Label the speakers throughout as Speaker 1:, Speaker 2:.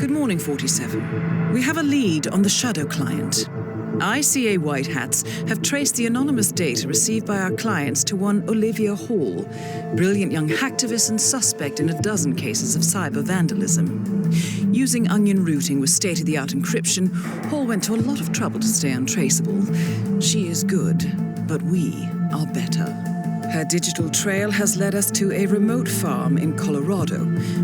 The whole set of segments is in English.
Speaker 1: Good morning, 47. We have a lead on the Shadow client. ICA White Hats have traced the anonymous data received by our clients to one Olivia Hall, brilliant young hacktivist and suspect in a dozen cases of cyber vandalism. Using onion routing with state-of-the-art encryption, Hall went to a lot of trouble to stay untraceable. She is good, but we are better. Her digital trail has led us to a remote farm in Colorado,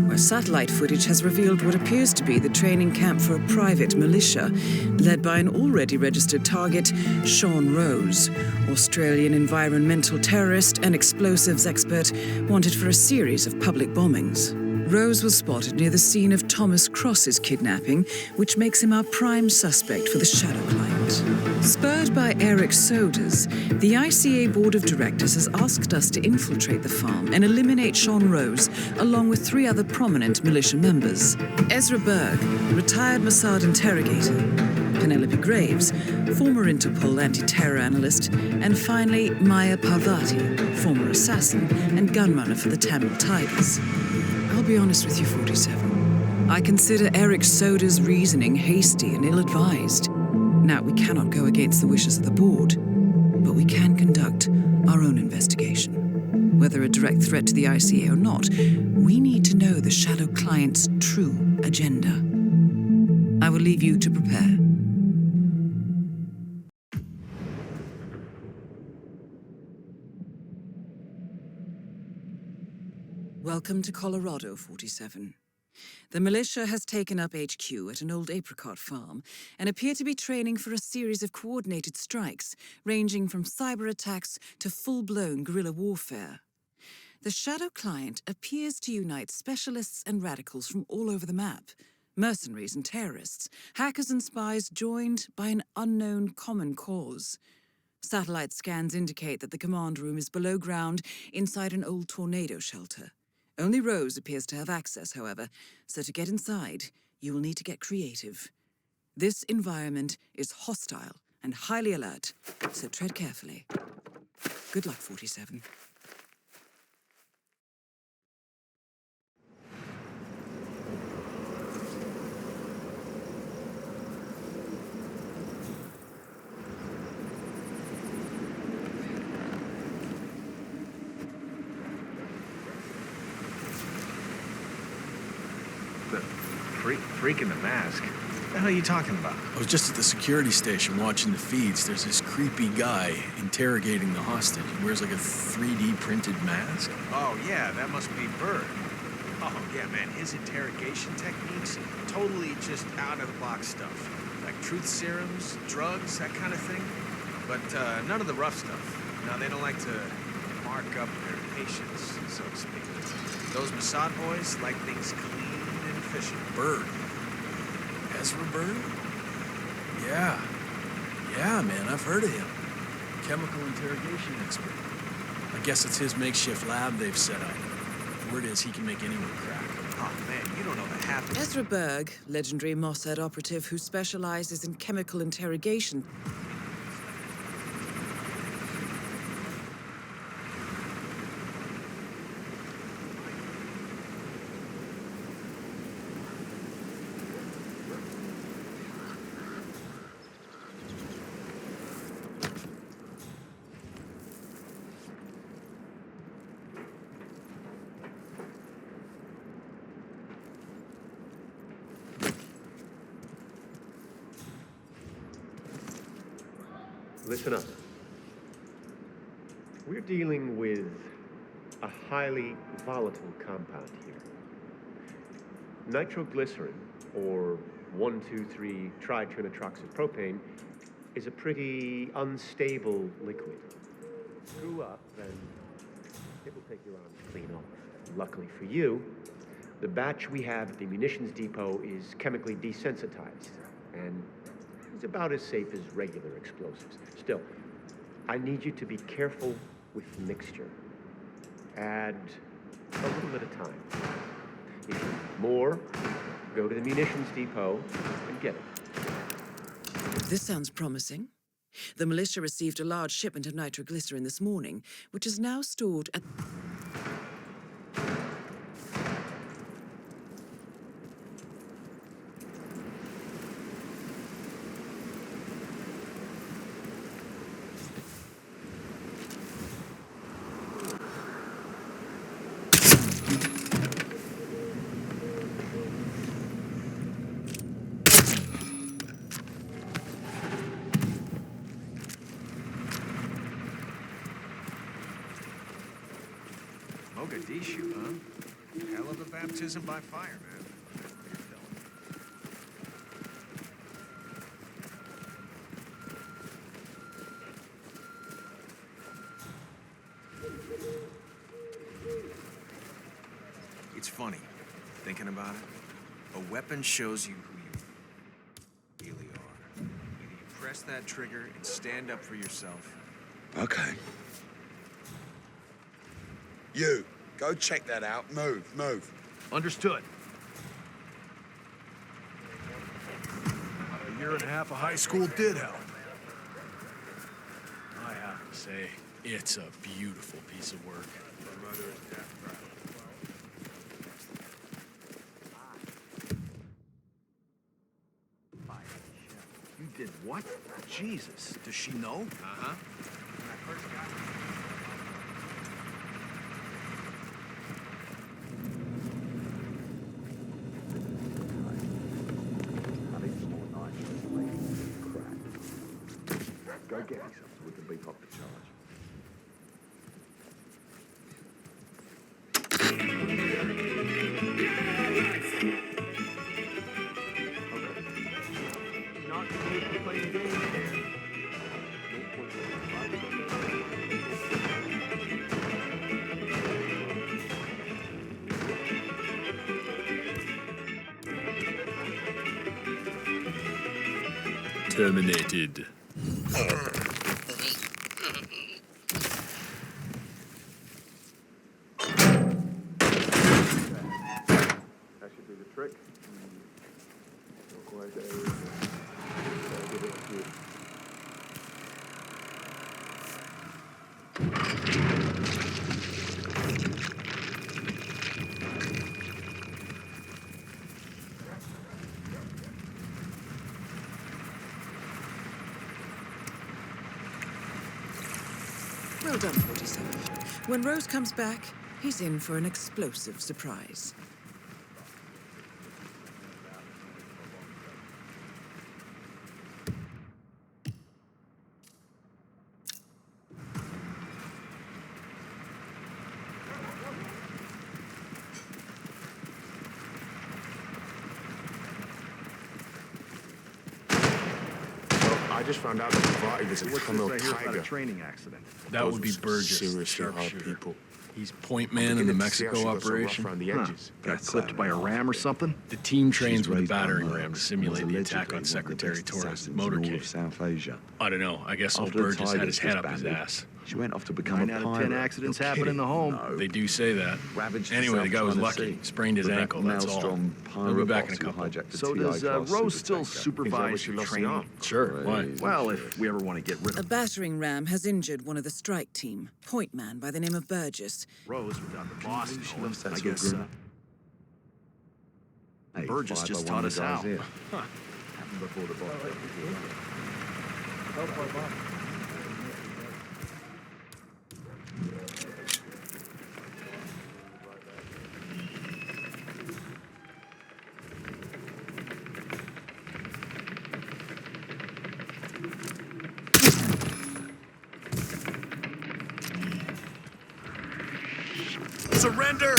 Speaker 1: where satellite footage has revealed what appears to be the training camp for a private militia, led by an already registered target, Sean Rose, Australian environmental terrorist and explosives expert wanted for a series of public bombings. Rose was spotted near the scene of Thomas Cross's kidnapping, which makes him our prime suspect for the Shadow client. Spurred by Eric Sodas, the ICA Board of Directors has asked us to infiltrate the farm and eliminate Sean Rose, along with 3 other prominent militia members. Ezra Berg, retired Mossad interrogator, Penelope Graves, former Interpol anti-terror analyst, and finally Maya Parvati, former assassin and gunrunner for the Tamil Tigers. I'll be honest with you, 47. I consider Eric Soda's reasoning hasty and ill-advised. Now, we cannot go against the wishes of the board, but we can conduct our own investigation. Whether a direct threat to the ICA or not, we need to know the Shadow client's true agenda. I will leave you to prepare. Welcome to Colorado, 47. The militia has taken up HQ at an old apricot farm and appear to be training for a series of coordinated strikes, ranging from cyber attacks to full-blown guerrilla warfare. The Shadow client appears to unite specialists and radicals from all over the map, mercenaries and terrorists, hackers and spies joined by an unknown common cause. Satellite scans indicate that the command room is below ground inside an old tornado shelter. Only Rose appears to have access, however, so to get inside, you will need to get creative. This environment is hostile and highly alert, so tread carefully. Good luck, 47.
Speaker 2: Freak in the mask? What the hell are you talking about?
Speaker 3: I was just at the security station watching the feeds. There's this creepy guy interrogating the hostage. He wears like a 3D printed mask.
Speaker 2: Oh, yeah, that must be Bird. Oh, yeah, man, his interrogation techniques, totally just out-of-the-box stuff. Like truth serums, drugs, that kind of thing. But none of the rough stuff. No, they don't like to mark up their patients, so to speak. Those Mossad boys like things clean and efficient.
Speaker 3: Bird. Ezra Bird? Yeah, man, I've heard of him. Chemical interrogation expert. I guess it's his makeshift lab they've set up. Word is he can make anyone crack.
Speaker 2: Oh, man, you don't know the half.
Speaker 1: Ezra Berg, legendary Mossad operative who specializes in chemical interrogation.
Speaker 4: Listen up. We're dealing with a highly volatile compound here. Nitroglycerin, or 1,2,3-trinitroxypropane, is a pretty unstable liquid. Screw up, and it will take your arms clean off. Luckily for you, the batch we have at the munitions depot is chemically desensitized, and it's about as safe as regular explosives. Still, I need you to be careful with the mixture. Add a little at a time. If you need more, go to the munitions depot and get it.
Speaker 1: This sounds promising. The militia received a large shipment of nitroglycerin this morning, which is now stored at...
Speaker 2: Mogadishu, huh? Hell of a baptism by fire, man. It's funny, thinking about it. A weapon shows you who you really are. Either you press that trigger and stand up for yourself.
Speaker 5: Okay. You, go check that out. Move.
Speaker 3: Understood. A year and a half of high school did help. I have to say, it's a beautiful piece of work. You did what? Jesus, does she know?
Speaker 2: Uh-huh. When I first got here,
Speaker 6: Go get me some so we can beef up the charge.
Speaker 4: Not safe to play games here.
Speaker 3: Terminated.
Speaker 6: That should do the trick. Clockwise area. Give it a good.
Speaker 1: Well done, 47. When Rose comes back, he's in for an explosive surprise.
Speaker 6: I just found out that Varty was a criminal tiger.
Speaker 7: Training accident.
Speaker 3: That would be Burgess,
Speaker 6: Seriously hard
Speaker 3: sharpshooter.
Speaker 6: people.
Speaker 3: He's point man in the Mexico operation.
Speaker 6: Around the edges.
Speaker 7: Got clipped by a ram or something?
Speaker 3: The team trains with a battering ram to simulate the attack on Secretary Torres' motorcade.
Speaker 7: South Asia.
Speaker 3: I don't know. I guess old
Speaker 7: After the
Speaker 3: Burgess had
Speaker 7: Tigers
Speaker 3: his head up his
Speaker 7: disbanded,
Speaker 3: ass.
Speaker 7: She went off to become
Speaker 5: 9
Speaker 7: a
Speaker 5: out
Speaker 7: pirate.
Speaker 5: of 10 accidents
Speaker 7: You're
Speaker 5: happen in the
Speaker 7: kidding.
Speaker 5: home.
Speaker 7: No.
Speaker 3: They do say that.
Speaker 7: Ravaged
Speaker 3: Anyway, the guy was
Speaker 7: herself
Speaker 3: lucky.
Speaker 7: trying to see.
Speaker 3: Sprained his
Speaker 7: With that
Speaker 3: ankle, that's all.
Speaker 7: maelstrom
Speaker 3: He'll be back in a
Speaker 7: pirate
Speaker 3: couple.
Speaker 7: boss who hijacked the
Speaker 5: So
Speaker 7: TI
Speaker 5: does
Speaker 7: class
Speaker 5: Rose still
Speaker 7: supertanker.
Speaker 5: supervise
Speaker 6: she
Speaker 5: your
Speaker 6: lost the
Speaker 5: training?
Speaker 6: arm?
Speaker 3: Sure, why?
Speaker 5: Well, if we ever want to get rid
Speaker 1: A
Speaker 5: of
Speaker 1: battering ram has injured one of the strike team, point man by the name of Burgess.
Speaker 5: Rose without the boss
Speaker 7: She
Speaker 5: knowing,
Speaker 7: lost that
Speaker 5: I
Speaker 7: sort of
Speaker 5: guess
Speaker 7: grin. Hey,
Speaker 5: Burgess
Speaker 7: fired
Speaker 5: just
Speaker 7: by one
Speaker 5: taught
Speaker 7: of the
Speaker 5: us
Speaker 7: guys
Speaker 5: how.
Speaker 7: here. Happened before the boss.
Speaker 3: Surrender!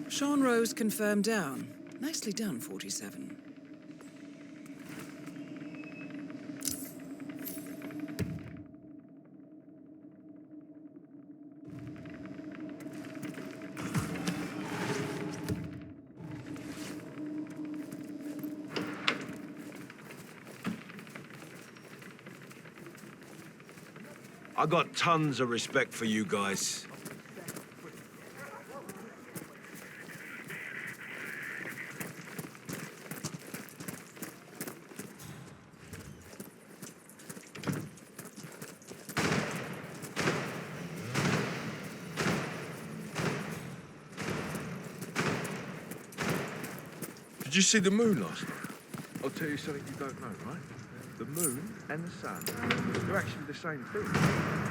Speaker 1: Sean Rose confirmed down. Nicely done, 47.
Speaker 8: I got tons of respect for you guys. Did you see the moon last night?
Speaker 7: I'll tell you something you don't know, right? The moon and the sun, they're actually the same thing.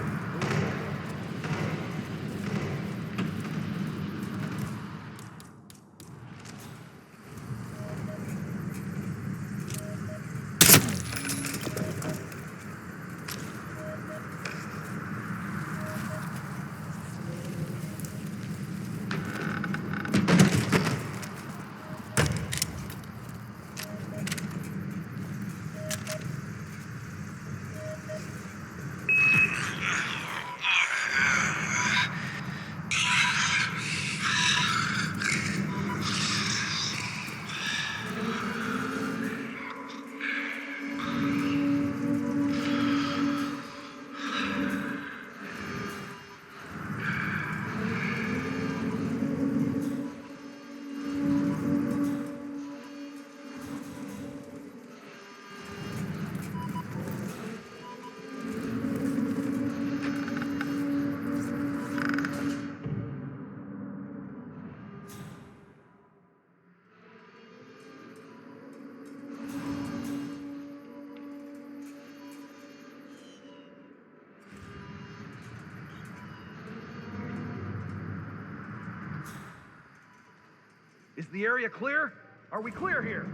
Speaker 9: Is the area clear? Are we clear here?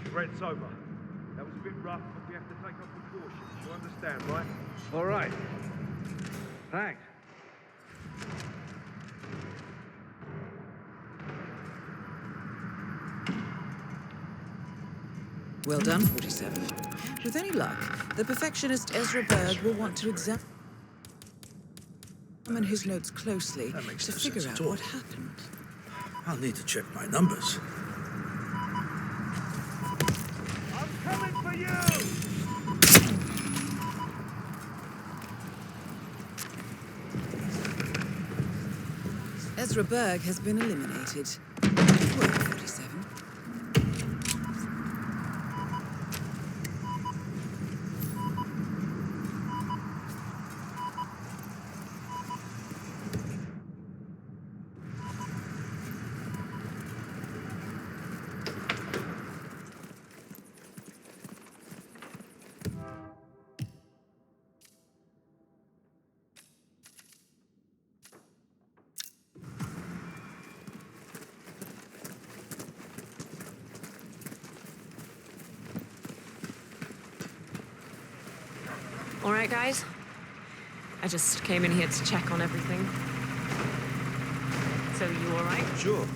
Speaker 9: Threat's over. That was a bit rough, but we have to take our precautions. You understand, right? All right. Thanks.
Speaker 1: Well done, 47. With any luck, the perfectionist Ezra Berg will want to examine his notes closely
Speaker 3: That makes
Speaker 1: to
Speaker 3: no
Speaker 1: figure
Speaker 3: sense
Speaker 1: out
Speaker 3: at all.
Speaker 1: what happened.
Speaker 3: I'll need to check my numbers.
Speaker 9: I'm coming for you!
Speaker 1: Ezra Berg has been eliminated. Good work, 47.
Speaker 10: All right, guys. I just came in here to check on everything. So you all right?
Speaker 8: Sure.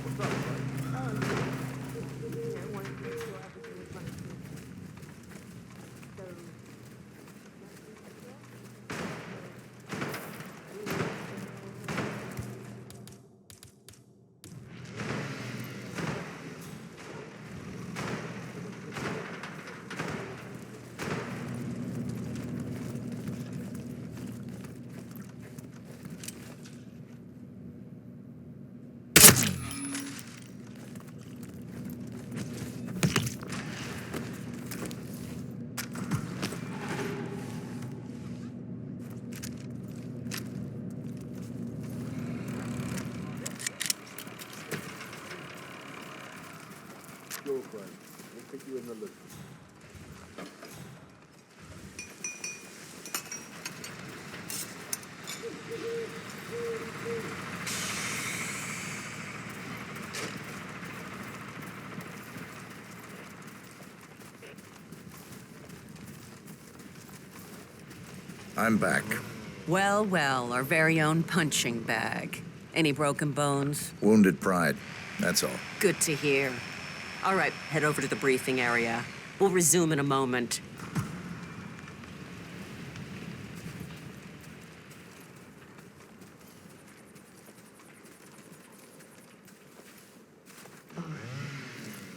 Speaker 9: What's up, bud?
Speaker 7: Girlfriend, we'll keep you in the loop.
Speaker 11: I'm back.
Speaker 12: Well, well, our very own punching bag. Any broken bones?
Speaker 11: Wounded pride, that's all.
Speaker 12: Good to hear. All right, head over to the briefing area. We'll resume in a moment. All right.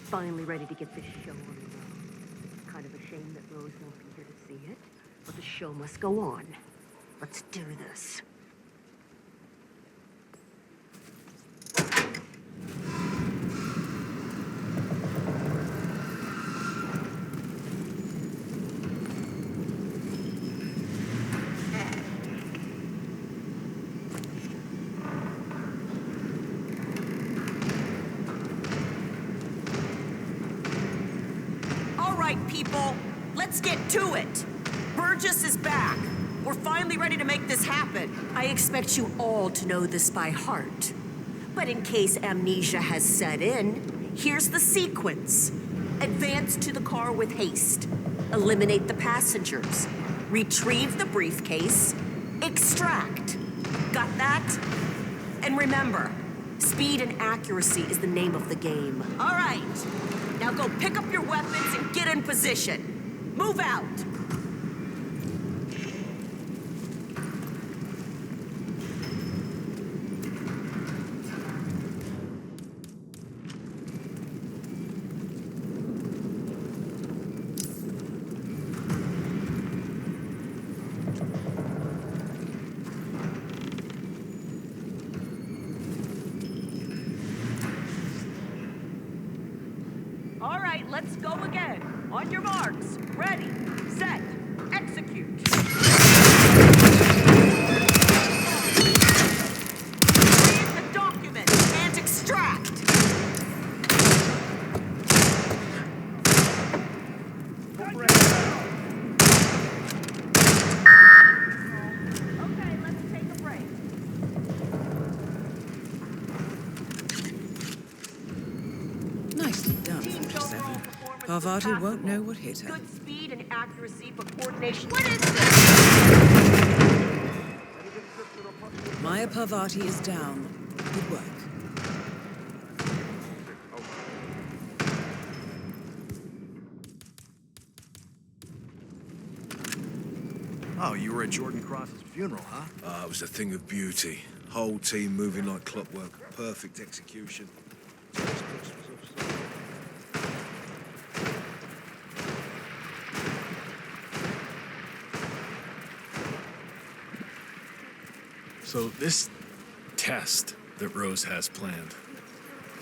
Speaker 12: Finally ready to get this show on the road. Kind of a shame that Rose won't be here to see it, but the show must go on. Let's do this. people. Let's get to it. Burgess is back. We're finally ready to make this happen. I expect you all to know this by heart. But in case amnesia has set in, here's the sequence. Advance to the car with haste. Eliminate the passengers. Retrieve the briefcase. Extract. Got that? And remember, speed and accuracy is the name of the game. All right. Now go pick up your weapons and get in position. Move out. All right, let's go again. On your marks. Ready, set, execute. Read the document and extract. Okay, let's take a break.
Speaker 1: Nicely done, 47. Parvati won't know what hit her.
Speaker 12: Good speed and accuracy for coordination. What is this?
Speaker 1: Maya Parvati is down. Good work.
Speaker 3: Oh, you were at Jordan Cross's funeral, huh?
Speaker 8: It was a thing of beauty. Whole team moving like clockwork. Perfect execution.
Speaker 3: So this test that Rose has planned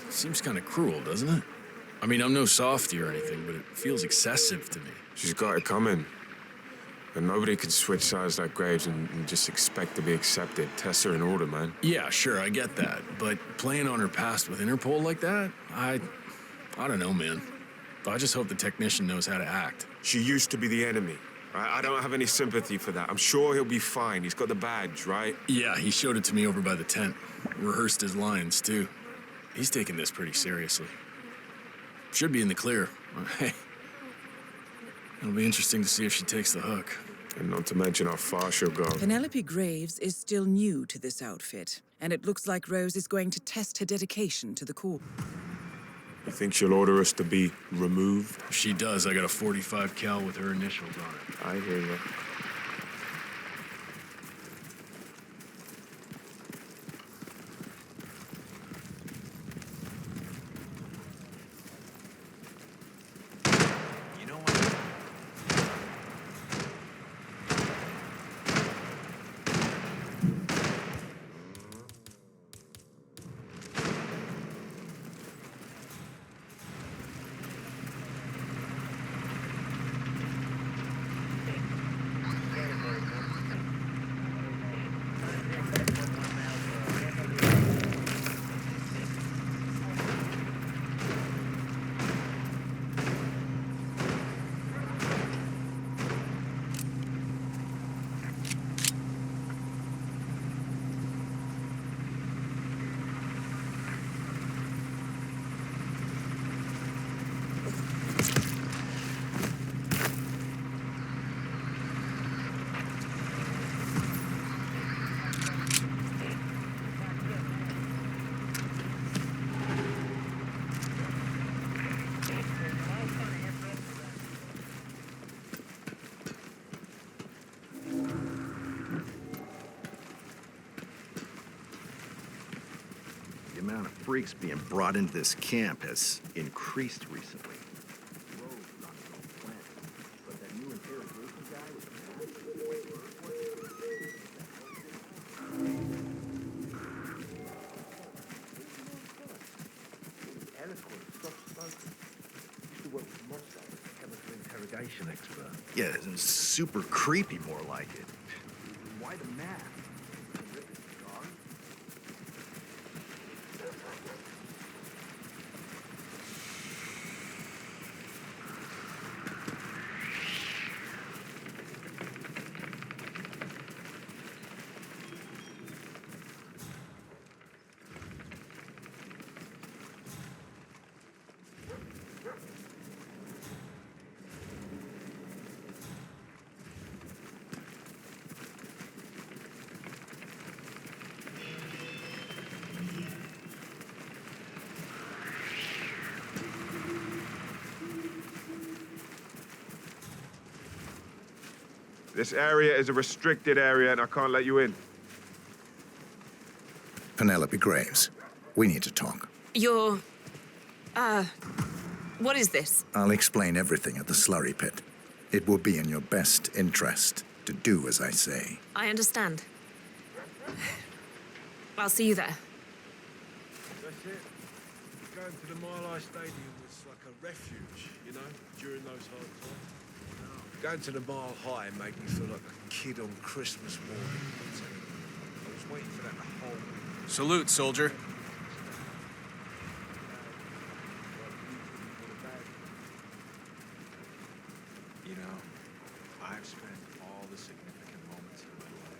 Speaker 3: seems kind of cruel, doesn't it? I mean, I'm no softy or anything, but it feels excessive to me.
Speaker 6: She's got it coming. And nobody can switch sides like Graves and just expect to be accepted. Tests are in order, man.
Speaker 3: Yeah, sure, I get that. But playing on her past with Interpol like that, I don't know, man. I just hope the technician knows how to act.
Speaker 6: She used to be the enemy. Right? I don't have any sympathy for that. I'm sure he'll be fine. He's got the badge, right?
Speaker 3: Yeah, he showed it to me over by the tent. Rehearsed his lines, too. He's taking this pretty seriously. Should be in the clear. Hey. It'll be interesting to see if she takes the hook.
Speaker 6: And not to mention how far she'll go.
Speaker 1: Penelope Graves is still new to this outfit, and it looks like Rose is going to test her dedication to the Corps.
Speaker 6: You think she'll order us to be removed?
Speaker 3: If she does, I got a 45 cal with her initials on it.
Speaker 6: I hear you.
Speaker 2: You know what?
Speaker 13: The amount of freaks being brought into this camp has increased recently.
Speaker 2: Expert.
Speaker 13: Yeah, it's super creepy, more like it. Why the mask?
Speaker 7: This area is a restricted area and I can't let you in.
Speaker 11: Penelope Graves, we need to talk.
Speaker 10: You're... what is this?
Speaker 11: I'll explain everything at the slurry pit. It will be in your best interest to do as I say.
Speaker 10: I understand. I'll see you there.
Speaker 3: That's it. Going to the Mile High Stadium was like a refuge, you know, during those hard times.
Speaker 8: Going to the Mile High made me feel like a kid on Christmas morning. I was waiting for that the whole week.
Speaker 3: Salute, soldier.
Speaker 2: You know, I've spent all the significant moments in my life.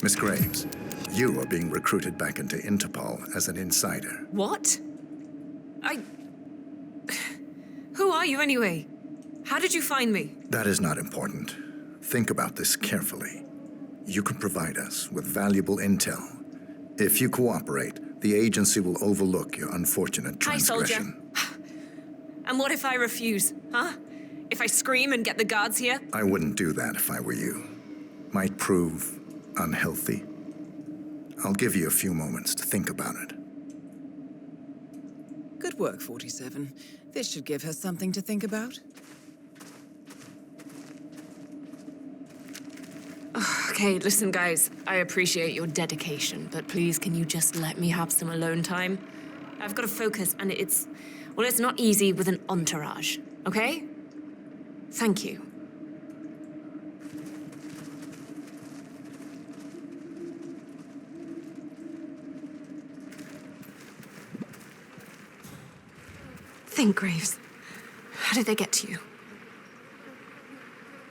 Speaker 11: Miss Graves, you are being recruited back into Interpol as an insider.
Speaker 10: What? Who are you anyway? How did you find me?
Speaker 11: That is not important. Think about this carefully. You can provide us with valuable intel. If you cooperate, the agency will overlook your unfortunate transgression.
Speaker 10: Hi, soldier. And what if I refuse, huh? If I scream and get the guards here?
Speaker 11: I wouldn't do that if I were you. Might prove unhealthy. I'll give you a few moments to think about it.
Speaker 1: Good work, 47. This should give her something to think about.
Speaker 10: Okay, listen, guys. I appreciate your dedication, but please, can you just let me have some alone time? I've got to focus, and it's not easy with an entourage, okay? Thank you. Think, Graves. How did they get to you?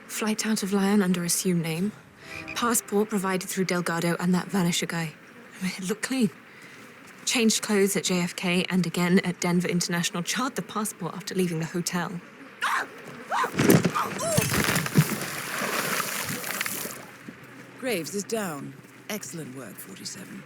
Speaker 10: Flight out of Lyon under assumed name. Passport provided through Delgado and that Vanisher guy. I mean, it looked clean. Changed clothes at JFK and again at Denver International. Charred the passport after leaving the hotel.
Speaker 1: Graves is down. Excellent work, 47.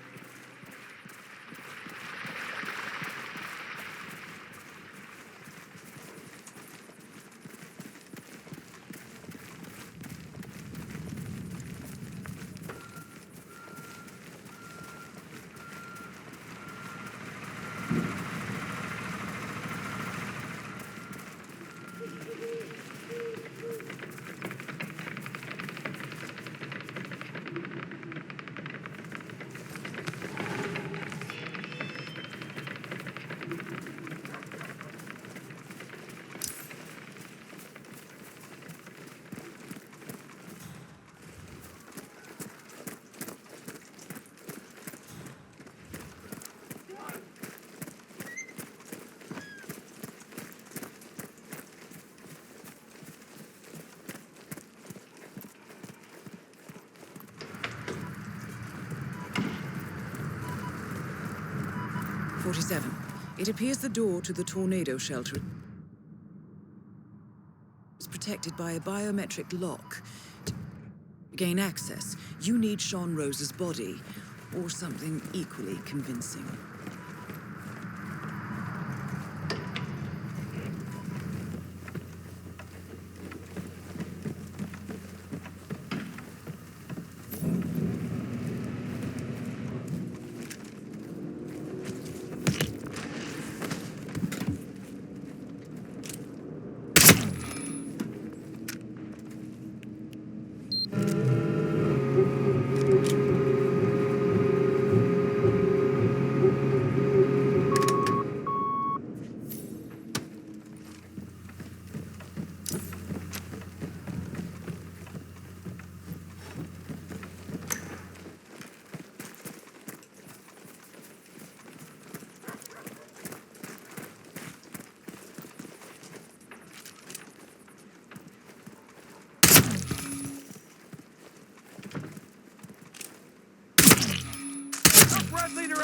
Speaker 1: It appears the door to the tornado shelter is protected by a biometric lock. To gain access, you need Sean Rose's body, or something equally convincing.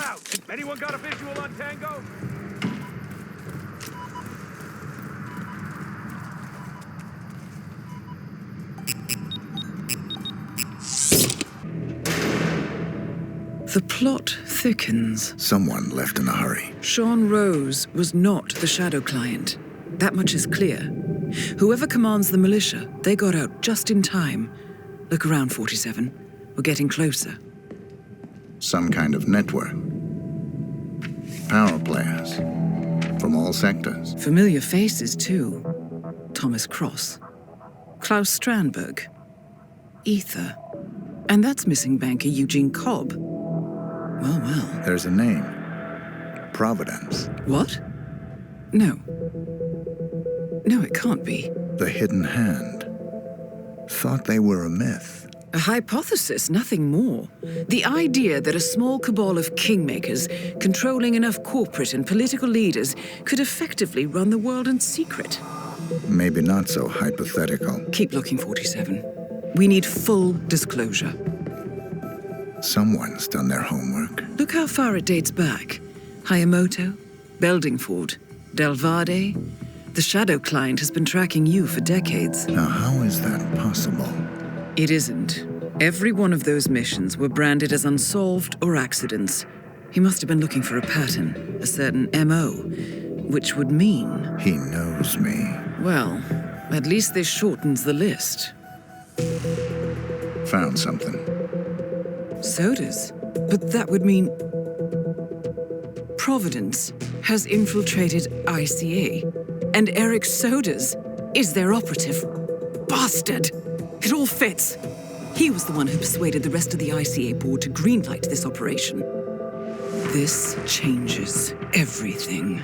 Speaker 9: out. Anyone got a visual on Tango?
Speaker 1: The plot thickens.
Speaker 11: Someone left in a hurry.
Speaker 1: Sean Rose was not the Shadow Client. That much is clear. Whoever commands the militia, they got out just in time. Look around, 47. We're getting closer.
Speaker 11: Some kind of network. Power players. From all sectors.
Speaker 1: Familiar faces, too. Thomas Cross. Klaus Strandberg. Ether. And that's missing banker Eugene Cobb. Well, well.
Speaker 11: There's a name. Providence.
Speaker 1: What? No. No, it can't be.
Speaker 11: The Hidden Hand. Thought they were a myth.
Speaker 1: A hypothesis, nothing more. The idea that a small cabal of kingmakers, controlling enough corporate and political leaders, could effectively run the world in secret.
Speaker 11: Maybe not so hypothetical.
Speaker 1: Keep looking, 47. We need full disclosure.
Speaker 11: Someone's done their homework.
Speaker 1: Look how far it dates back. Hayamoto, Beldingford, Delvade. The Shadow Client has been tracking you for decades.
Speaker 11: Now, how is that possible?
Speaker 1: It isn't. Every one of those missions were branded as unsolved or accidents. He must have been looking for a pattern, a certain MO, which would mean...
Speaker 11: He knows me.
Speaker 1: Well, at least this shortens the list.
Speaker 11: Found something.
Speaker 1: Sodas? But that would mean... Providence has infiltrated ICA, and Eric Sodas is their operative. Bastard! It all fits. He was the one who persuaded the rest of the ICA board to greenlight this operation. This changes everything.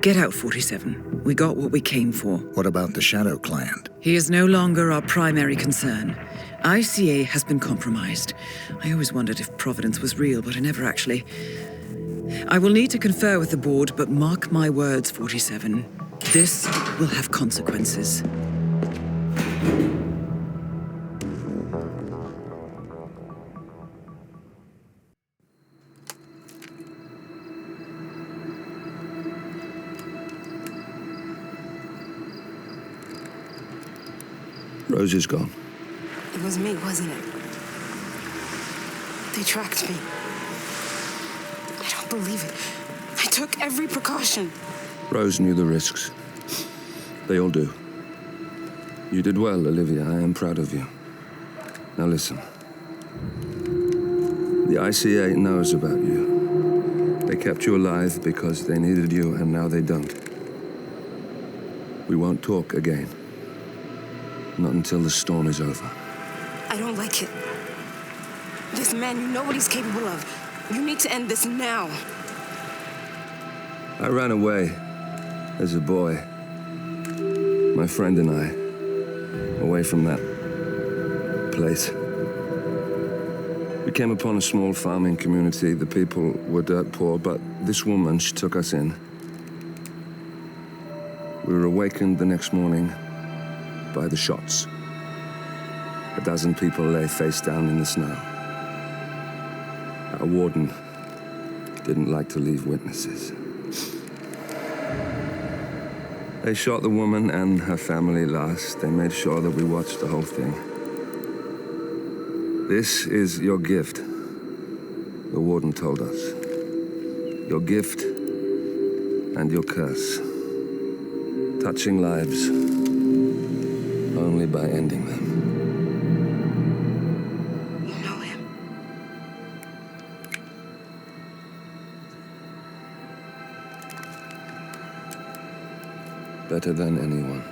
Speaker 1: Get out, 47. We got what we came for.
Speaker 11: What about the Shadow Client?
Speaker 1: He is no longer our primary concern. ICA has been compromised. I always wondered if Providence was real, but I never actually... I will need to confer with the board, but mark my words, 47. This will have consequences.
Speaker 14: Rose is gone.
Speaker 15: It was me, wasn't it? They tracked me. I don't believe it. I took every precaution.
Speaker 14: Rose knew the risks. They all do. You did well, Olivia. I am proud of you. Now listen. The ICA knows about you. They kept you alive because they needed you, and now they don't. We won't talk again. Not until the storm is over.
Speaker 15: I don't like it. This man, you know what he's capable of. You need to end this now.
Speaker 14: I ran away as a boy. My friend and I, away from that place. We came upon a small farming community. The people were dirt poor, but this woman, she took us in. We were awakened the next morning by the shots. A dozen people lay face down in the snow. Our warden didn't like to leave witnesses. They shot the woman and her family last. They made sure that we watched the whole thing. This is your gift, the warden told us. Your gift and your curse. Touching lives only by ending them.
Speaker 15: You know him.
Speaker 14: Better than anyone.